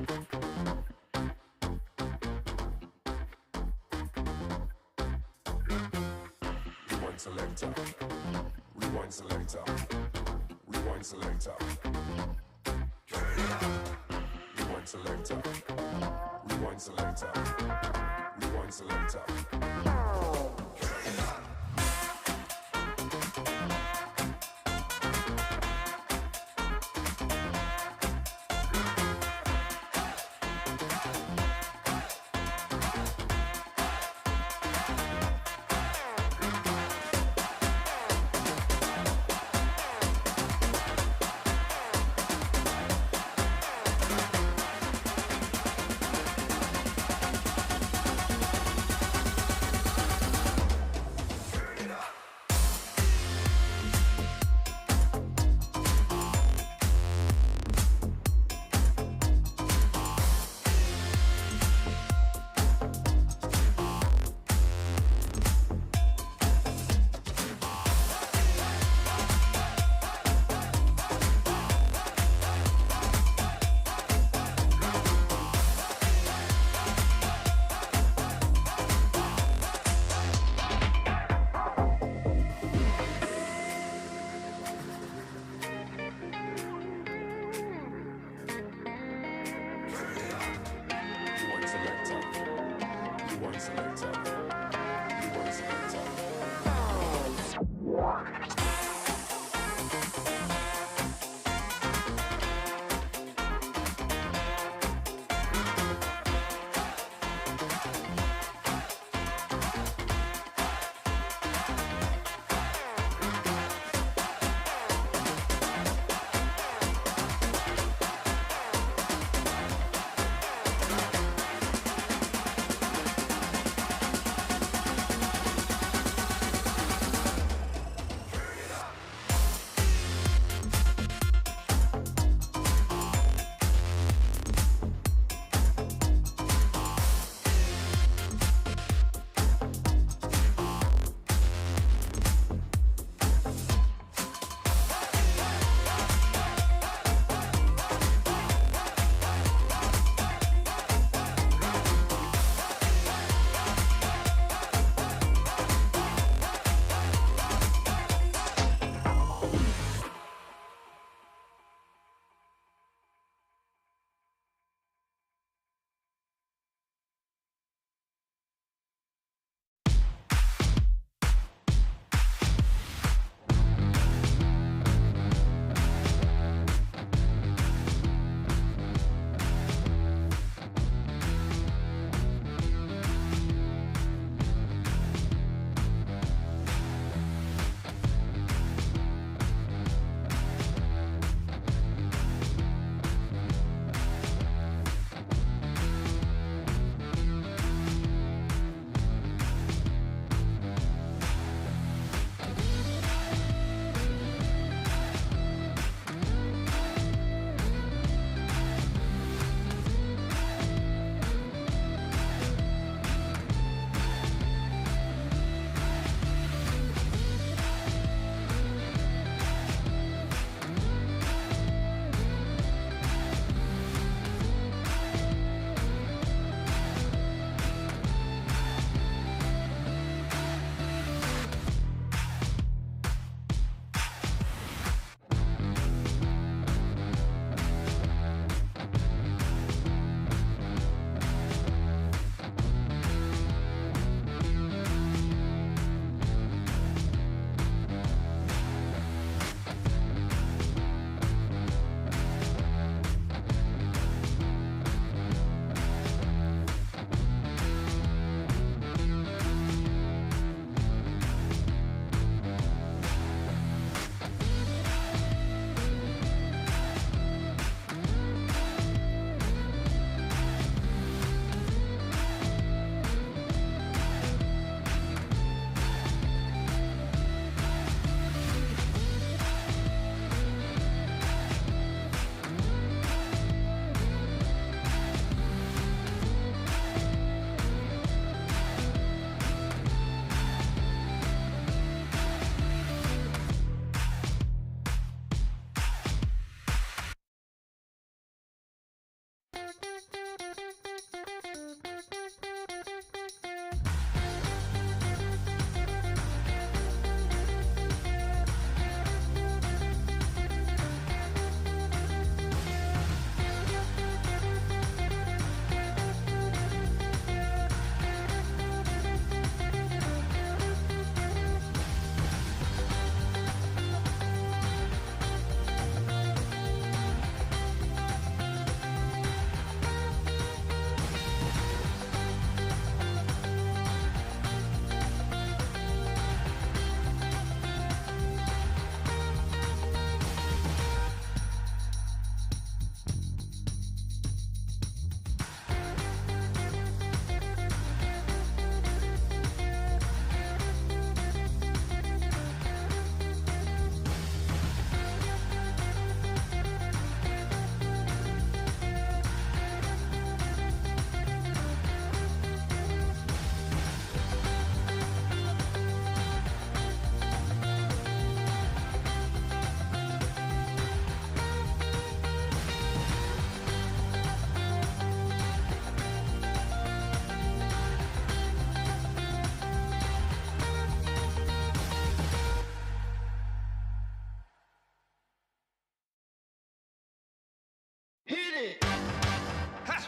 Rewind selector. Rewind selector. Rewind selector. Rewind selector. Rewind selector. Rewind selector.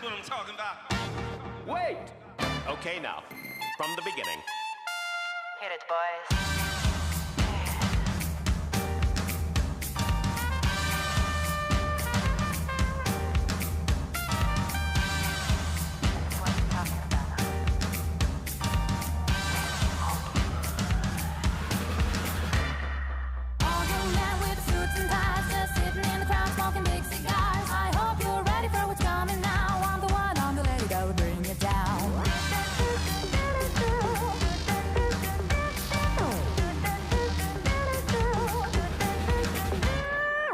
That's what I'm talking about. Wait! Okay, now, from the beginning. Hit it, boys.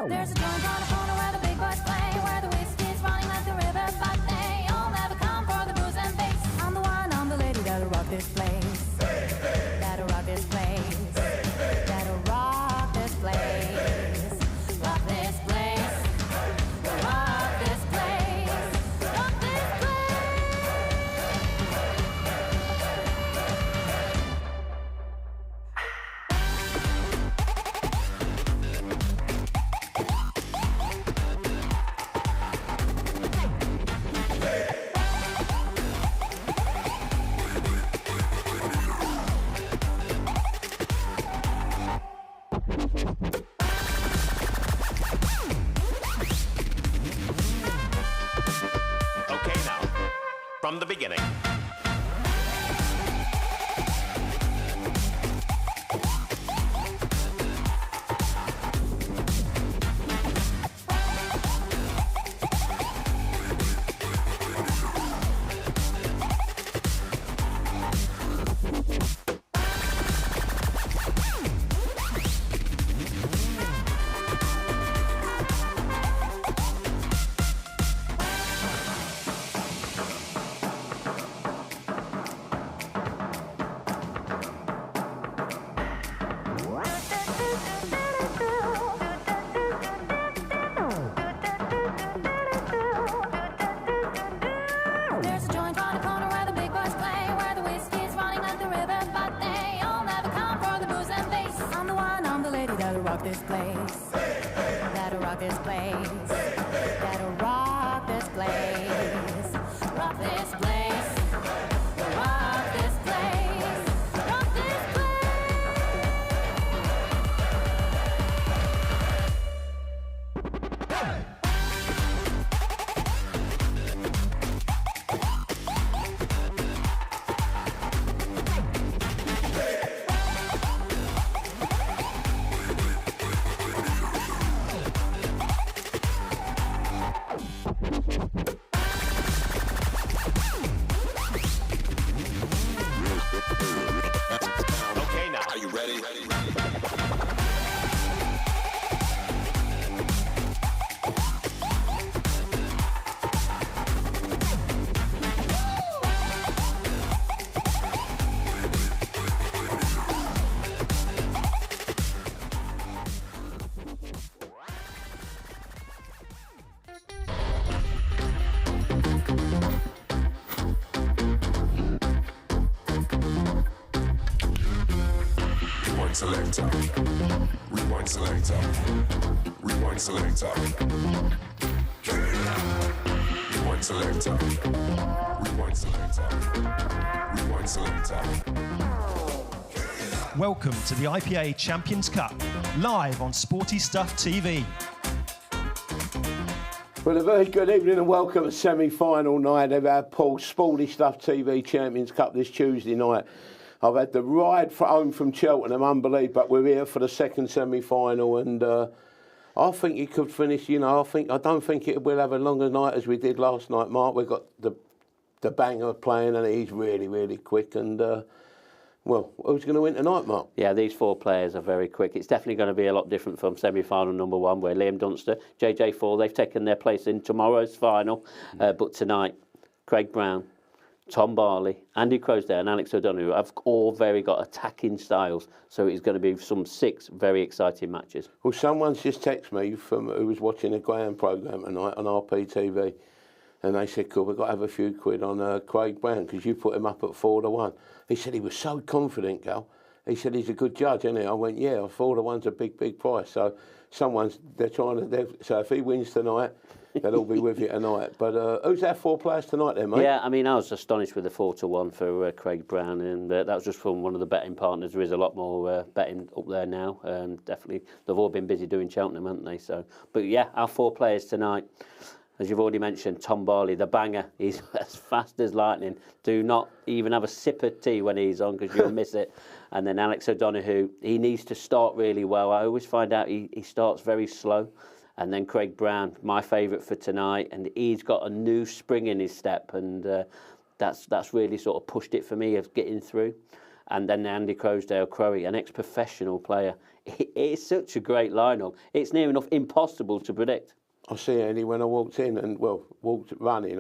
There's a joint on the corner where the big boys play, where the whiskey's running like the river, but they all never come for the booze and bass. I'm the one, I'm the lady that'll rock this place. That'll rock this place. That'll rock this place. Rock this place. Rock this place. Rock this place. Okay, now, from the beginning. There's a joint on the corner where the big boys play, where the whiskey's running like the river, but they all never come for the booze and bass. I'm the one, I'm the lady that'll rock this place. That'll rock this place. That'll rock this place. Rock this place. Rock this place. Rock this Okay, now. Are you ready? Rewind selector. Rewind selector. Rewind selector. Rewind selector. Rewind selector. Rewind selector. Welcome to the IPA Champions Cup, live on Sporty Stuff TV. Well, a very good evening and welcome to semi-final night of our Paul Sporty Stuff TV Champions Cup this Tuesday night. I've had the ride home from Cheltenham, unbelievable, but we're here for the second semi-final, and I think it could finish. I don't think it will have a longer night as we did last night, Mark. We've got the banger playing, and he's really, really quick. And well, who's going to win tonight, Mark? Yeah, these four players are very quick. It's definitely going to be a lot different from semi-final number one, where Liam Dunster, JJ4, they've taken their place in tomorrow's final. But tonight, Craig Brown, Tom Barley, Andy Crowsdale and Alex O'Donoghue have all got attacking styles. So it's going to be some 6 very exciting matches. Well, someone's just texted me who was watching a Graham programme tonight on RPTV, and they said, cool, we've got to have a few quid on Craig Brown because you put him up at 4-1. He said he was so confident, Gal. He said he's a good judge, isn't he? I went, yeah, 4-1's a big, big price. So so if he wins tonight, they'll all be with you tonight. But who's our 4 players tonight then, mate? Yeah, I mean, I was astonished with the 4-1 for Craig Brown, and that was just from one of the betting partners. There is a lot more betting up there now. Definitely, they've all been busy doing Cheltenham, haven't they? So, but yeah, our 4 players tonight. As you've already mentioned, Tom Barley, the banger. He's as fast as lightning. Do not even have a sip of tea when he's on because you'll miss it. And then Alex O'Donoghue, he needs to start really well. I always find out he starts very slow. And then Craig Brown, my favourite for tonight. And he's got a new spring in his step. And that's really sort of pushed it for me of getting through. And then Andy Crowsdale, Crowe, an ex-professional player. It's such a great lineup. It's near enough impossible to predict. I see Andy when I walked in and, running.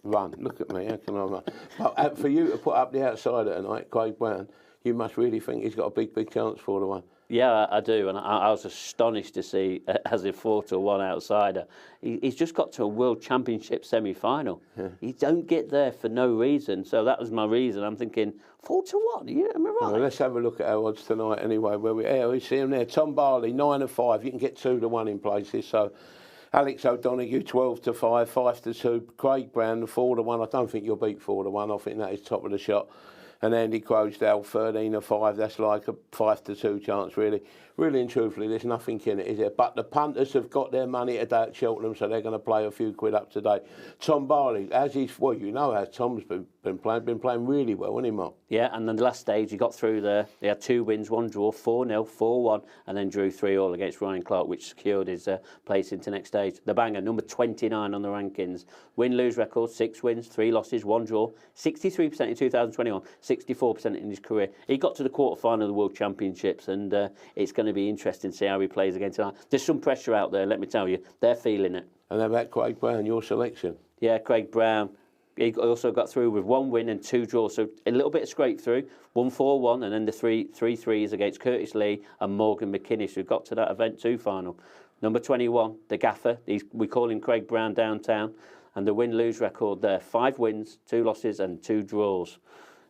Run. Look at me, how can I run? But for you to put up the outsider tonight, Craig Brown, you must really think he's got a big, big chance for the one. Yeah, I do, and I was astonished to see as a 4-1 outsider. He's just got to a World Championship semi-final. Yeah. He don't get there for no reason, so that was my reason. I'm thinking 4-1. Yeah, am I right? Well, let's have a look at our odds tonight anyway. We see him there. Tom Barley 9-5. You can get 2-1 in places. So Alex O'Donoghue 12-5, 5-2. Craig Brown 4-1. I don't think you'll beat 4-1. I think that is top of the shot. And Andy Crowsdale 13-5. That's like a 5-2 chance, really. Really and truthfully, there's nothing in it, is there? But the punters have got their money today at Cheltenham, so they're going to play a few quid up today. Tom Barley, as Tom's been playing really well, hasn't he, Mark? Yeah, and then the last stage, he got through there. He had 2 wins, 1 draw, 4-0, 4-1, and then drew 3-3 against Ryan Clark, which secured his place into next stage. The banger, number 29 on the rankings. Win-lose record, 6 wins, 3 losses, 1 draw, 63% in 2021, 64% in his career. He got to the quarter-final of the World Championships, and it's going to be interesting to see how he plays again tonight. There's some pressure out there, let me tell you. They're feeling it. And how about Craig Brown, your selection? Yeah, Craig Brown. He also got through with 1 win and 2 draws, so a little bit of scrape through. 1-4-1, and then the 3 threes against Curtis Lee and Morgan McInnes, who got to that event 2 final. Number 21, the gaffer. We call him Craig Brown downtown. And the win-lose record there, 5 wins, 2 losses and 2 draws.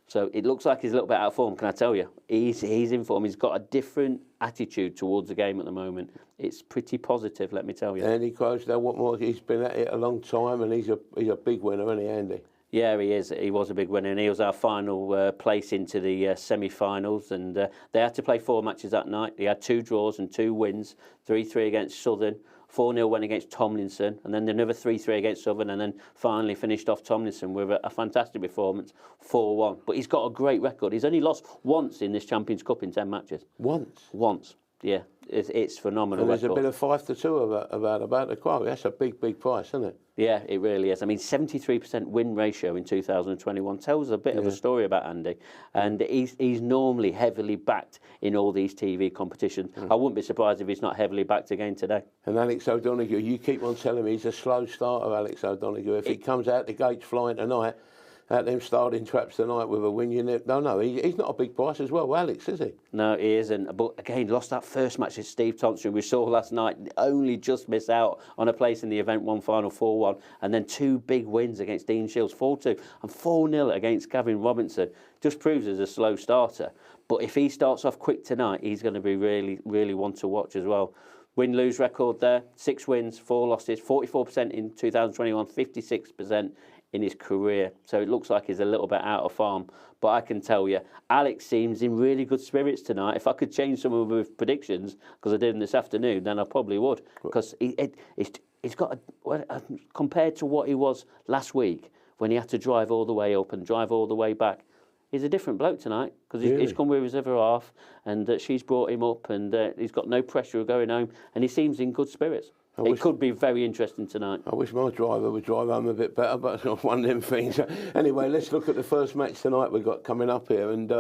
So it looks like he's a little bit out of form, can I tell you? He's in form. He's got a different attitude towards the game at the moment. It's pretty positive, let me tell you. Andy Crowsdale, what more? He's been at it a long time, and he's a big winner, isn't he, Andy? Yeah, he is. He was a big winner, and he was our final place into the semi-finals. And they had to play 4 matches that night. He had 2 draws and 2 wins, 3-3 against Southern, 4-0 went against Tomlinson, and then another 3-3 against Southern, and then finally finished off Tomlinson with a fantastic performance, 4-1. But he's got a great record. He's only lost once in this Champions Cup in 10 matches. Once. Yeah, it's phenomenal. And there's a bit of 5-2 about the quote. That's a big price, isn't it? Yeah, it really is. I mean, 73% win ratio in 2021 tells a bit of a story about Andy. And he's normally heavily backed in all these TV competitions. I wouldn't be surprised if he's not heavily backed again today. And Alex O'Donoghue, you keep on telling me he's a slow starter, Alex O'Donoghue. If he comes out the gates flying tonight, at them starting traps tonight with a win, he's not a big price as well, Alex, is he? No, he isn't. But again, lost that first match with Steve Thompson we saw last night. Only just miss out on a place in the event, 1 final 4-1, and then 2 big wins against Dean Shields, 4-2, and 4-0 against Gavin Robinson. Just proves as a slow starter. But if he starts off quick tonight, he's going to be really, really one to watch as well. Win-lose record there, 6 wins, 4 losses, 44% in 2021, 56% in his career. So it looks like he's a little bit out of form. But I can tell you, Alex seems in really good spirits tonight. If I could change some of his predictions, because I did them this afternoon, then I probably would. Because he's got, compared to what he was last week, when he had to drive all the way up and drive all the way back, he's a different bloke tonight, because he's come with his other half, and she's brought him up, and he's got no pressure of going home, and he seems in good spirits. It could be very interesting tonight. I wish my driver would drive home a bit better, but it's not one of them things. Anyway, let's look at the first match tonight we've got coming up here, and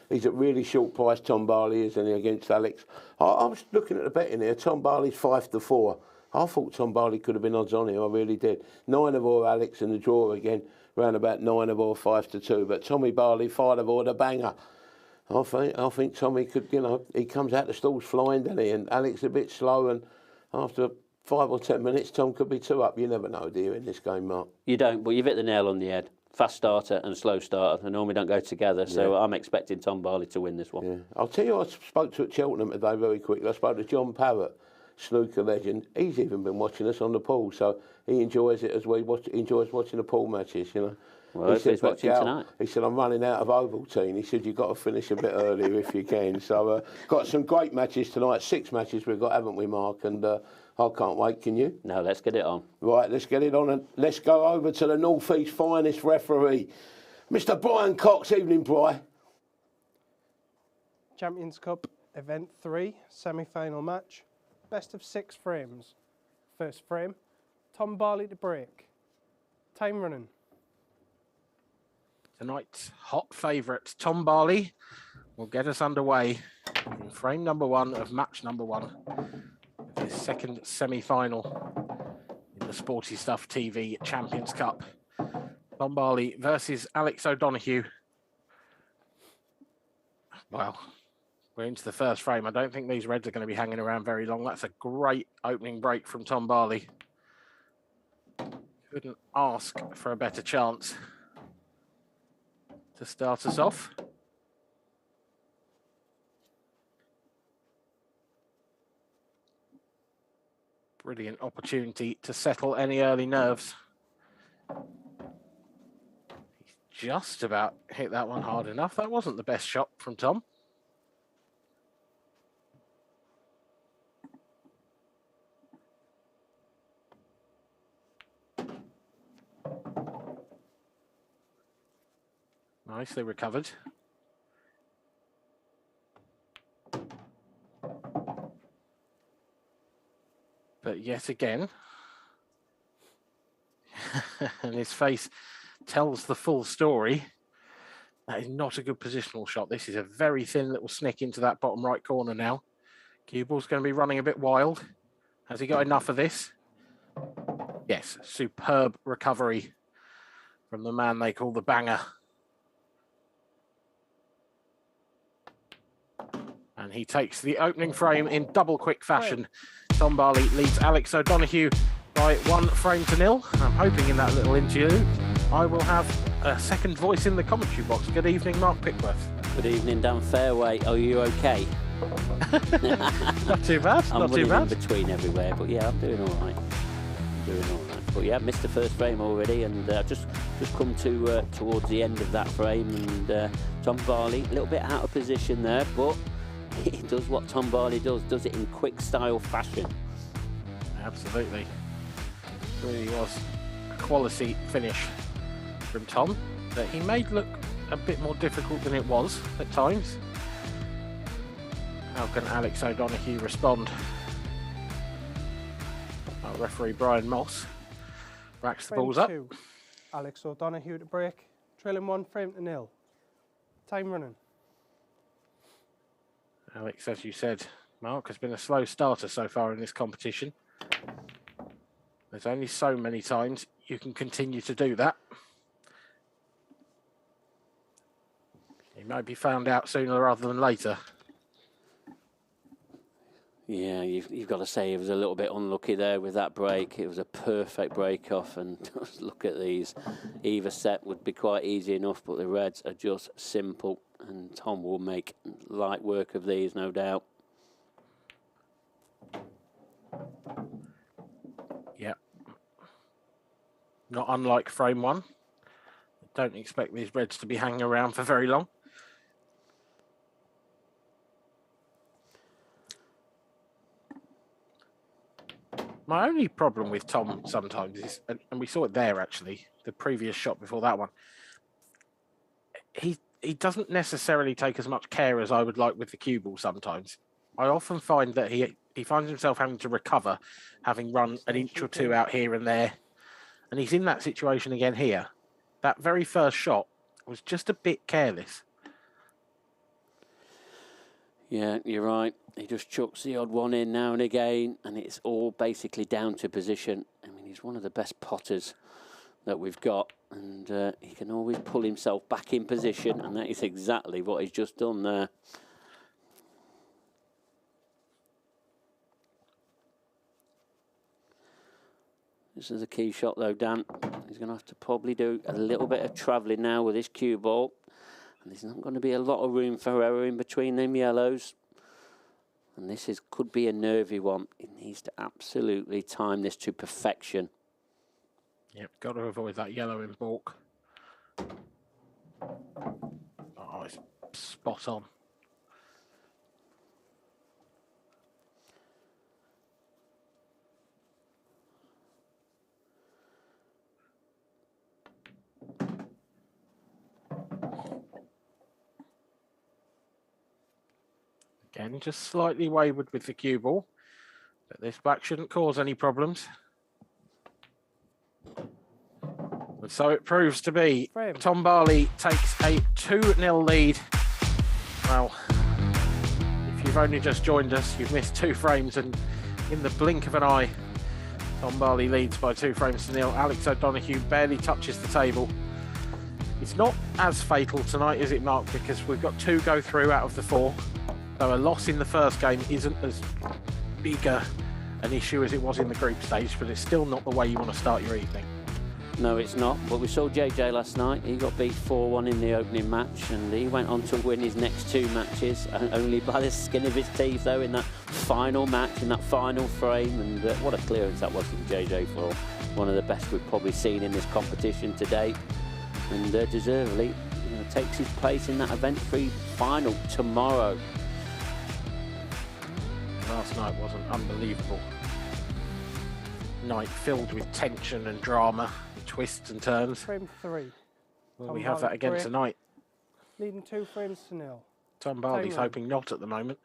he's at really short price, Tom Barley, isn't he, against Alex? I was looking at the betting here. Tom Barley's 5-4. I thought Tom Barley could have been odds on here, I really did. 9-4 Alex, and the draw again, round about 9-4, 5-2. But Tommy Barley, 5-4, the banger. I think Tommy could, he comes out the stalls flying, doesn't he? And Alex a bit slow, and after 5 or 10 minutes, Tom could be 2 up. You never know, do you, in this game, Mark? You don't, but you've hit the nail on the head. Fast starter and slow starter, they normally don't go together, so I'm expecting Tom Barley to win this one. Yeah. I'll tell you, I spoke to at Cheltenham today very quickly. I spoke to John Parrott. snooker legend. He's even been watching us on the pool, so he enjoys it as we watch. Enjoys watching the pool matches, you know. Well, he's watching tonight. He said, I'm running out of Ovaltine. He said, you've got to finish a bit earlier if you can. So, got some great matches tonight. 6 matches we've got, haven't we, Mark? And I can't wait, can you? No, let's get it on. Right, let's get it on and let's go over to the North East finest referee, Mr. Brian Cox. Evening, Bri. Champions Cup Event 3, semi-final match. Best of 6 frames. First frame, Tom Barley to break. Time running. Tonight's hot favourite, Tom Barley, will get us underway in frame number 1 of match number 1. His second semi-final in the Sporty Stuff TV Champions Cup. Tom Barley versus Alex O'Donoghue. Well, we're into the first frame. I don't think these reds are going to be hanging around very long. That's a great opening break from Tom Barley. Couldn't ask for a better chance to start us off. Brilliant opportunity to settle any early nerves. He's just about hit that one hard enough. That wasn't the best shot from Tom. Nicely recovered. But yet again, and his face tells the full story, that is not a good positional shot. This is a very thin little snick into that bottom right corner now. Cue ball's going to be running a bit wild. Has he got enough of this? Yes, superb recovery from the man they call the banger. And he takes the opening frame in double quick fashion. Tom Barley leads Alex O'Donoghue by 1-0. I'm hoping in that little interlude I will have a second voice in the commentary box. Good evening, Mark Pickworth. Good evening, Dan Fairway. Are you okay? Not too bad, not too bad. In between everywhere, but yeah, I'm doing all right. But yeah, missed the first frame already, and just come to towards the end of that frame, and Tom Barley a little bit out of position there, but he does what Tom Barley does it in quick style fashion. Absolutely. Really was a quality finish from Tom that he made look a bit more difficult than it was at times. How can Alex O'Donoghue respond? Our referee Brian Moss racks the balls up. 2, Alex O'Donoghue to break, trailing 1-0. Time running. Alex, as you said, Mark, has been a slow starter so far in this competition. There's only so many times you can continue to do that. He might be found out sooner rather than later. Yeah, you've got to say he was a little bit unlucky there with that break. It was a perfect break off, and look at these. Either set would be quite easy enough, but the reds are just simple, and Tom will make light work of these, no doubt. Yeah. Not unlike frame 1. Don't expect these reds to be hanging around for very long. My only problem with Tom sometimes is, and we saw it there actually, the previous shot before that one, he doesn't necessarily take as much care as I would like with the cue ball sometimes. I often find that he finds himself having to recover, having run an inch or two out here and there, and he's in that situation again here. That very first shot was just a bit careless. Yeah, you're right. He just chucks the odd one in now and again, and it's all basically down to position. I mean, he's one of the best potters that we've got, and he can always pull himself back in position, and that is exactly what he's just done there. This is a key shot, though, Dan. He's going to have to probably do a little bit of travelling now with his cue ball. And there's not going to be a lot of room for error in between them yellows. And this could be a nervy one. He needs to absolutely time this to perfection. Yep, got to avoid that yellow in balk. Oh, it's spot on. Again, just slightly wayward with the cue ball, but this back shouldn't cause any problems. And so it proves to be. Frame. Tom Barley takes a 2-0 lead. Well, if you've only just joined us, you've missed 2 frames, and in the blink of an eye, Tom Barley leads by 2 frames to 0. Alex O'Donoghue barely touches the table. It's not as fatal tonight, is it, Mark? Because we've got 2 go through out of the 4. So a loss in the first game isn't as big an issue as it was in the group stage, but it's still not the way you want to start your evening. No, it's not. But we saw JJ last night. He got beat 4-1 in the opening match, and he went on to win his next 2 matches, only by the skin of his teeth, though, in that final match, in that final frame. And what a clearance that was from JJ for one of the best we've probably seen in this competition to date. And deservedly, takes his place in that event 3 final tomorrow. Last night was an unbelievable night, filled with tension and drama, and twists and turns. Frame 3. Well, we have that again tonight. Leading 2 frames to 0. Tom Barley's hoping not at the moment.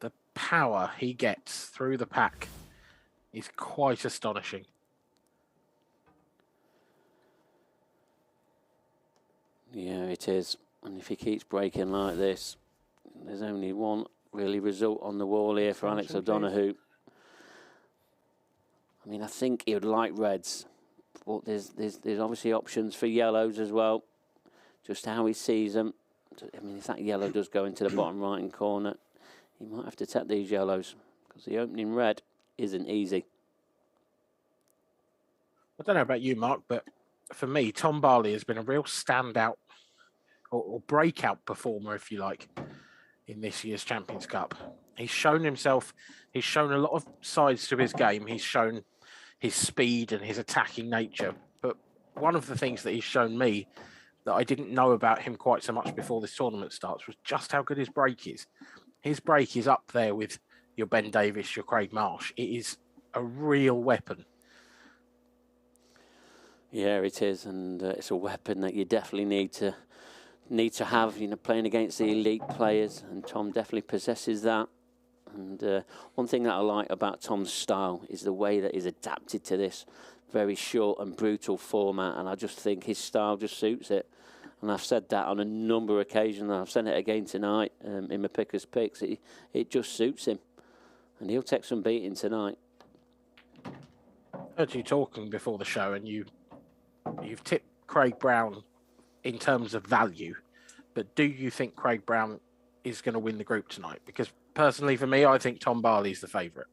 The power he gets through the pack is quite astonishing. Yeah, it is. And if he keeps breaking like this, there's only one really result on the wall here for Alex O'Donoghue. I mean, I think he would like reds, but there's obviously options for yellows as well. Just how he sees them. I mean, if that yellow does go into the bottom right-hand corner, he might have to tap these yellows, because the opening red isn't easy. I don't know about you, Mark, but for me, Tom Barley has been a real standout or breakout performer, if you like, in this year's Champions Cup. He's shown himself, he's shown a lot of sides to his game. He's shown his speed and his attacking nature. But one of the things that he's shown me that I didn't know about him quite so much before this tournament starts was just how good his break is. His break is up there with your Ben Davies, your Craig Marsh. It is a real weapon. Yeah, it is, and it's a weapon that you definitely need to have, playing against the elite players, and Tom definitely possesses that. And one thing that I like about Tom's style is the way that he's adapted to this very short and brutal format, and I just think his style just suits it. And I've said that on a number of occasions, and I've said it again tonight in my Pickers Picks. It just suits him, and he'll take some beating tonight. I heard you talking before the show, and you've tipped Craig Brown in terms of value, but do you think Craig Brown is going to win the group tonight? Because personally, for me, I think Tom Barley's the favourite.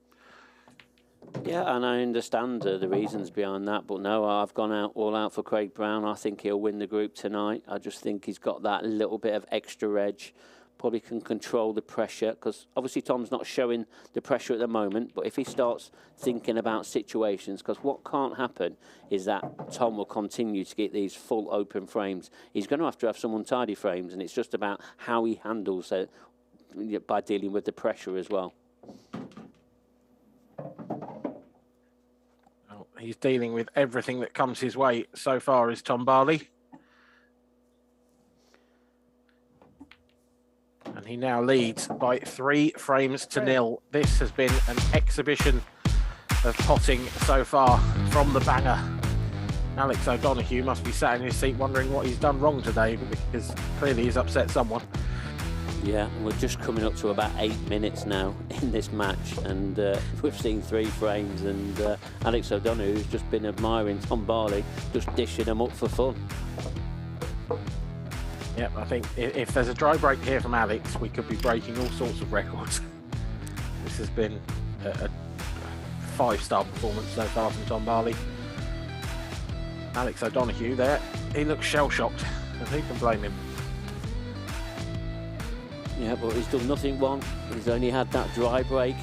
Yeah, and I understand the reasons behind that, but no, I've gone all out for Craig Brown. I think he'll win the group tonight. I just think he's got that little bit of extra edge. Probably can control the pressure, because obviously Tom's not showing the pressure at the moment, but if he starts thinking about situations, because what can't happen is that Tom will continue to get these full open frames. He's going to have some untidy frames, and it's just about how he handles it by dealing with the pressure as well. Well, he's dealing with everything that comes his way so far, is Tom Barley. And he now leads by 3 frames to 0. This has been an exhibition of potting so far from the banger. Alex O'Donoghue must be sat in his seat wondering what he's done wrong today, because clearly he's upset someone. Yeah, we're just coming up to about 8 minutes now in this match, and we've seen 3 frames, and Alex O'Donoghue's just been admiring Tom Barley, just dishing them up for fun. Yep, I think if there's a dry break here from Alex, we could be breaking all sorts of records. This has been a 5-star performance so far from Tom Barley. Alex O'Donoghue there. He looks shell-shocked, and who can blame him? Yeah, but he's done nothing wrong. He's only had that dry break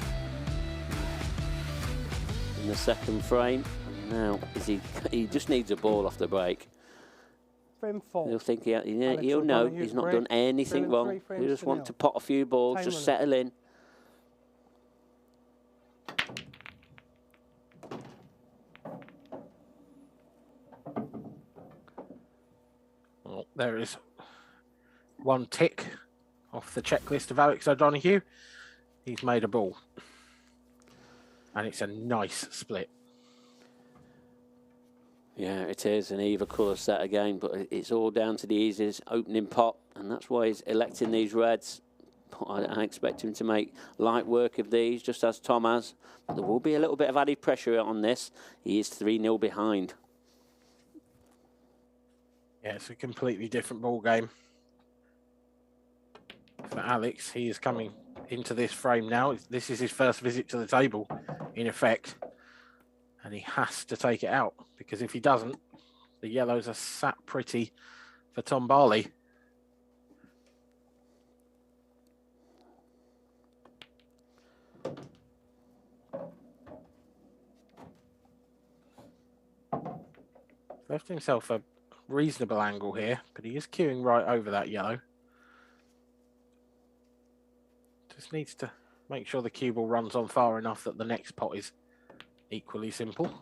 in the second frame. And now he just needs a ball off the break. Frame 4. He'll think he'll know he's not done anything wrong. He just wants to pot a few balls, just settle in. Well, there is one tick off the checklist of Alex O'Donoghue. He's made a ball. And it's a nice split. Yeah, it is an either colour set again, but it's all down to the easiest opening pot, and that's why he's electing these reds. I expect him to make light work of these, just as Tom has. But there will be a little bit of added pressure on this. He is 3-0 behind. Yeah, it's a completely different ball game for Alex. He is coming into this frame now. This is his first visit to the table, in effect. And he has to take it out, because if he doesn't, the yellows are sat pretty for Tom Barley. Left himself a reasonable angle here, but he is queuing right over that yellow. Just needs to make sure the cue ball runs on far enough that the next pot is equally simple.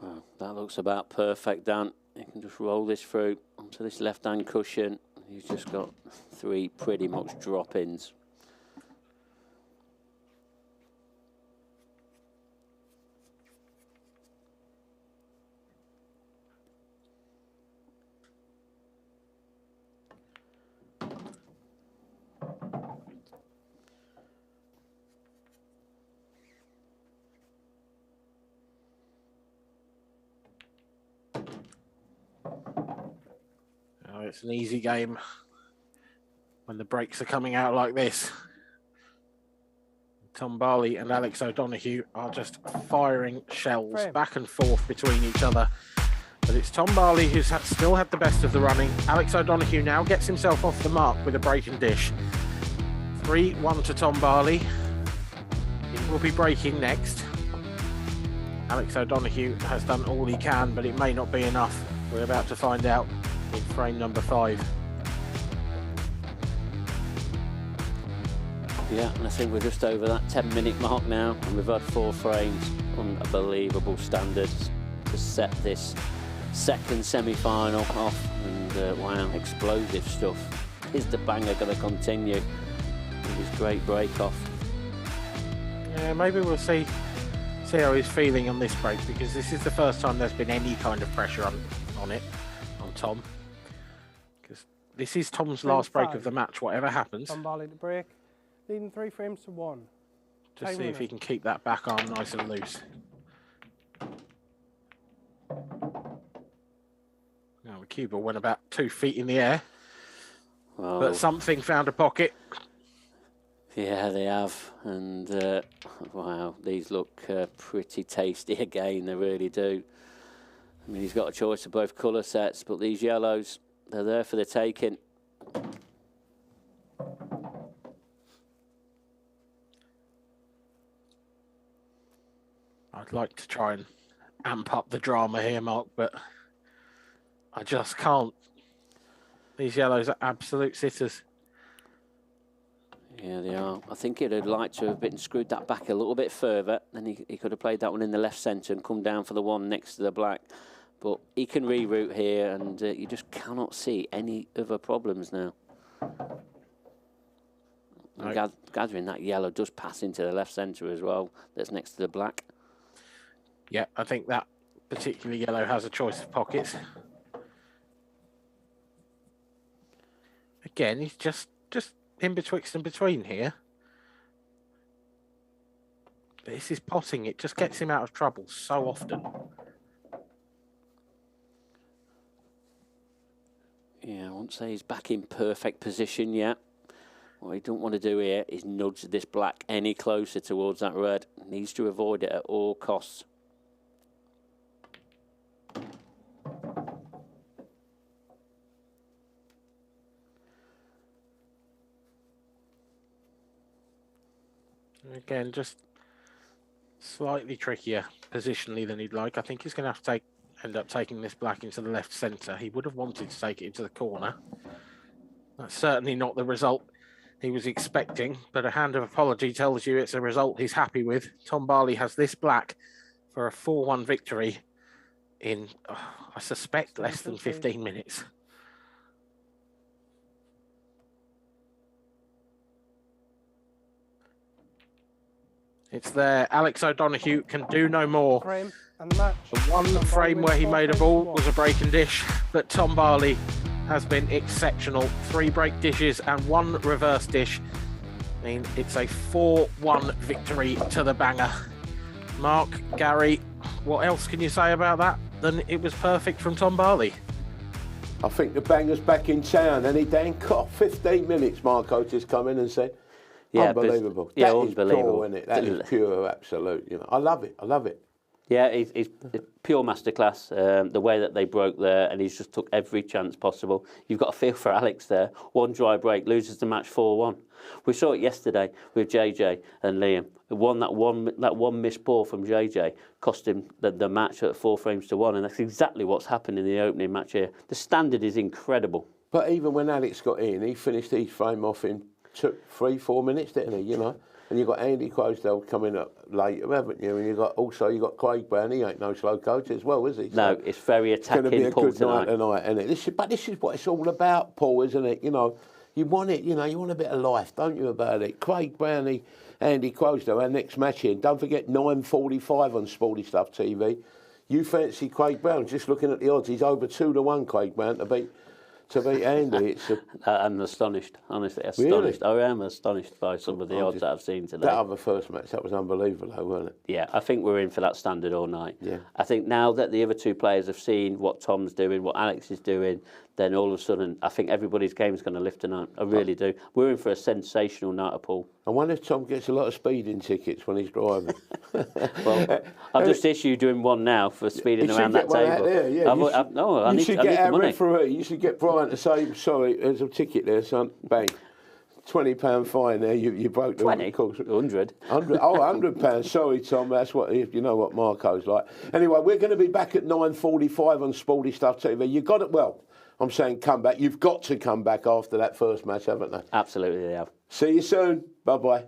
Well, that looks about perfect, Dan. You can just roll this through onto this left-hand cushion. He's just got 3 pretty much drop-ins. It's an easy game when the breaks are coming out like this. Tom Barley and Alex O'Donoghue are just firing shells back and forth between each other. But it's Tom Barley who's still had the best of the running. Alex O'Donoghue now gets himself off the mark with a break and dish. 3-1 to Tom Barley. It will be breaking next. Alex O'Donoghue has done all he can, but it may not be enough. We're about to find out in frame number 5. Yeah, and I think we're just over that 10-minute mark now, and we've had 4 frames. Unbelievable standards to set this second semi-final off, and wow, explosive stuff. Is the banger going to continue with this great break-off? Yeah, maybe we'll see how he's feeling on this break, because this is the first time there's been any kind of pressure on Tom. Because this is Tom's last break of the match, whatever happens. Tom Barley to break, leading 3 frames to 1. Just see if he can keep that back arm nice and loose. Now the cue ball went about 2 feet in the air, but something found a pocket. Yeah, they have, and wow, these look pretty tasty again, they really do. I mean, he's got a choice of both colour sets, but these yellows, they're there for the taking. I'd like to try and amp up the drama here, Mark, but I just can't. These yellows are absolute sitters. Yeah, they are. I think he'd have liked to have been screwed that back a little bit further. Then he could have played that one in the left centre and come down for the one next to the black. But he can reroute here, and you just cannot see any other problems now. Right. Gathering that yellow does pass into the left centre as well. That's next to the black. Yeah, I think that particular yellow has a choice of pockets. Again, he's just in betwixt and between here. This is potting. It just gets him out of trouble so often. Yeah, I won't say he's back in perfect position yet. What he don't want to do here is nudge this black any closer towards that red. Needs to avoid it at all costs. Again, just slightly trickier positionally than he'd like. I think he's going to have to end up taking this black into the left centre. He would have wanted to take it into the corner. That's certainly not the result he was expecting, but a hand of apology tells you it's a result he's happy with. Tom Barley has this black for a 4-1 victory in, I suspect, less than 15 minutes. It's there. Alex O'Donoghue can do no more. Frame and the match. The one Tom frame Barley where he with made a 4 ball frames was a break and dish, but Tom Barley has been exceptional. 3 break dishes and 1 reverse dish. I mean, it's a 4-1 victory to the banger. Mark, Gary, what else can you say about that than it was perfect from Tom Barley? I think the banger's back in town, and he then got 15 minutes. Marco just come in and said, Yeah, unbelievable. Yeah, that unbelievable. Is pure, isn't it? That is pure, absolute. You know, I love it. I love it. Yeah, it's pure masterclass, the way that they broke there, and he's just took every chance possible. You've got to feel for Alex there. 1 dry break, loses the match 4-1. We saw it yesterday with JJ and Liam. That one missed ball from JJ cost him the match at 4 frames to 1, and that's exactly what's happened in the opening match here. The standard is incredible. But even when Alex got in, he finished each frame off in 3-4 minutes, didn't he? You know. And you've got Andy Crosdale coming up later, haven't you? And you've got Craig Brown. He ain't no slow coach as well, is he? So no, it's very attacking. It's going to be a Paul good night tonight, isn't it? This is what it's all about, Paul, isn't it? You know, you want it. You know, you want a bit of life, don't you? About it. Craig Brown, Andy Crosdale, our next match here. Don't forget 9:45 on Sporty Stuff TV. You fancy Craig Brown? Just looking at the odds, he's over 2-1. Craig Brown to beat Andy. I'm astonished, honestly, astonished. Really? I am astonished by some of the odds that I've seen today. That other first match, that was unbelievable, though, wasn't it? Yeah, I think we're in for that standard all night. Yeah. I think now that the other 2 players have seen what Tom's doing, what Alex is doing, then all of a sudden, I think everybody's game is going to lift tonight. I really do. We're in for a sensational night of pool. I wonder if Tom gets a lot of speeding tickets when he's driving. Well, I've just issued him one now for speeding around that table. There, yeah. I you need should the get our money. referee. You should get Brian to say, sorry, there's a ticket there, son. Bang. £20 fine there. You broke the 20? course. 100. 100. Oh, £100. Sorry, Tom. That's what you know what Marco's like. Anyway, we're going to be back at 9:45 on Sporty Stuff TV. You got it. Well, I'm saying come back. You've got to come back after that first match, haven't they? Absolutely, they have. See you soon. Bye bye.